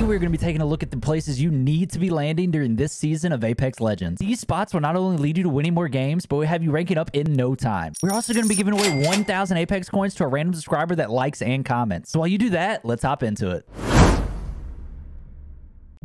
Today, we're going to be taking a look at the places you need to be landing during this season of Apex Legends. These spots will not only lead you to winning more games, but will have you ranking up in no time. We're also going to be giving away 1,000 Apex coins to a random subscriber that likes and comments. So while you do that, let's hop into it.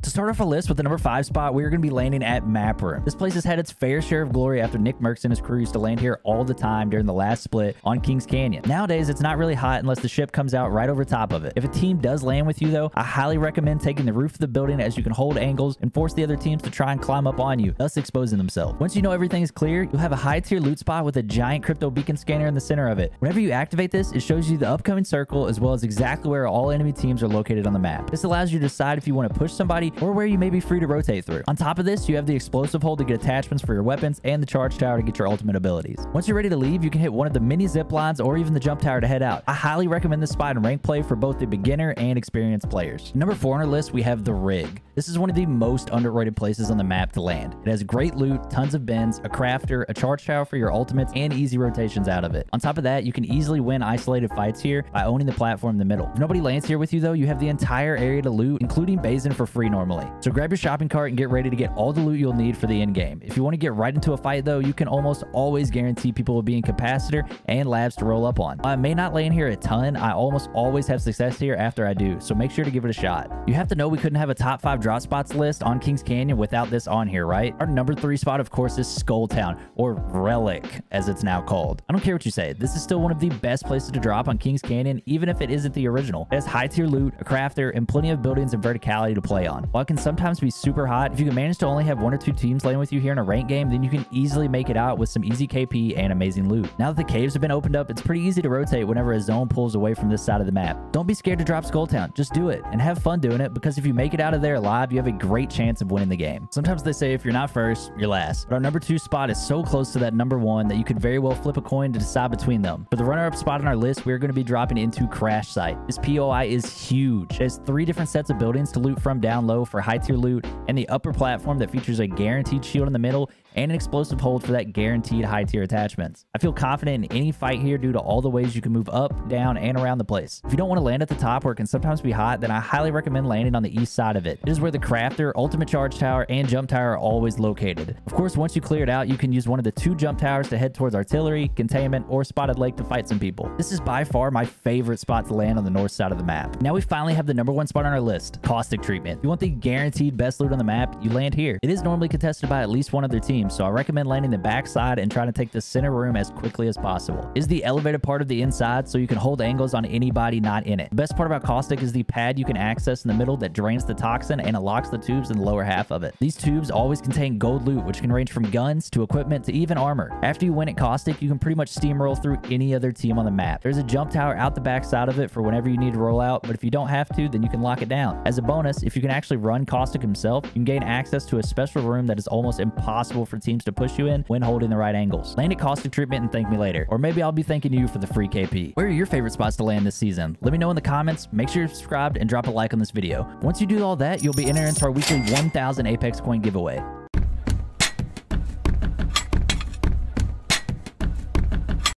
To start off our list with the number 5 spot, we're going to be landing at Map Room. This place has had its fair share of glory after nickmercs and his crew used to land here all the time during the last split on Kings Canyon. Nowadays, it's not really hot unless the ship comes out right over top of it. If a team does land with you, though, I highly recommend taking the roof of the building, as you can hold angles and force the other teams to try and climb up on you, thus exposing themselves. Once you know everything is clear, you'll have a high-tier loot spot with a giant crypto beacon scanner in the center of it. Whenever you activate this, it shows you the upcoming circle as well as exactly where all enemy teams are located on the map. This allows you to decide if you want to push somebody or where you may be free to rotate through. On top of this, you have the explosive hole to get attachments for your weapons and the charge tower to get your ultimate abilities. Once you're ready to leave, you can hit one of the mini zip lines or even the jump tower to head out. I highly recommend this spot in rank play for both the beginner and experienced players. Number 4 on our list, we have the Rig. This is one of the most underrated places on the map to land. It has great loot, tons of bins, a crafter, a charge tower for your ultimates, and easy rotations out of it. On top of that, you can easily win isolated fights here by owning the platform in the middle. If nobody lands here with you though, you have the entire area to loot, including Basin for free normally. So grab your shopping cart and get ready to get all the loot you'll need for the end game. If you want to get right into a fight though, you can almost always guarantee people will be in capacitor and labs to roll up on. I may not land here a ton, I almost always have success here after I do, so make sure to give it a shot. You have to know we couldn't have a top 5 drop spots list on Kings Canyon without this on here, right? Our number 3 spot, of course, is Skull Town, or Relic as it's now called. I don't care what you say, this is still one of the best places to drop on Kings Canyon, even if it isn't the original. It has high tier loot, a crafter, and plenty of buildings and verticality to play on. While it can sometimes be super hot, if you can manage to only have 1 or 2 teams playing with you here in a ranked game, then you can easily make it out with some easy KP and amazing loot. Now that the caves have been opened up, it's pretty easy to rotate whenever a zone pulls away from this side of the map. Don't be scared to drop Skull Town, just do it and have fun doing it, because if you make it out of there alive, you have a great chance of winning the game. Sometimes they say if you're not first, you're last, but our number 2 spot is so close to that number 1 that you could very well flip a coin to decide between them. For the runner-up spot on our list, we're going to be dropping into Crash Site. This POI is huge. It has 3 different sets of buildings to loot from down low for high tier loot, and the upper platform that features a guaranteed shield in the middle and an explosive hold for that guaranteed high tier attachments. I feel confident in any fight here due to all the ways you can move up, down, and around the place. If you don't want to land at the top where it can sometimes be hot, then I highly recommend landing on the east side of it. It is where the crafter, ultimate charge tower, and jump tower are always located. Of course, once you clear it out, you can use one of the 2 jump towers to head towards artillery, containment, or spotted lake to fight some people. This is by far my favorite spot to land on the north side of the map. Now we finally have the number 1 spot on our list, Caustic Treatment. If you want the guaranteed best loot on the map, you land here. It is normally contested by at least 1 other team, so I recommend landing the back side and trying to take the center room as quickly as possible. It is the elevated part of the inside, so you can hold angles on anybody not in it. The best part about Caustic is the pad you can access in the middle that drains the toxin and unlocks the tubes in the lower half of it. These tubes always contain gold loot, which can range from guns to equipment to even armor. After you win at Caustic, you can pretty much steamroll through any other team on the map. There's a jump tower out the back side of it for whenever you need to roll out, but if you don't have to, then you can lock it down. As a bonus, if you can actually run Caustic himself, you can gain access to a special room that is almost impossible for teams to push you in when holding the right angles. Land at Caustic Treatment and thank me later, or maybe I'll be thanking you for the free KP. Where are your favorite spots to land this season? Let me know in the comments, make sure you're subscribed, and drop a like on this video. Once you do all that, you'll be entered into our weekly 1,000 Apex coin giveaway.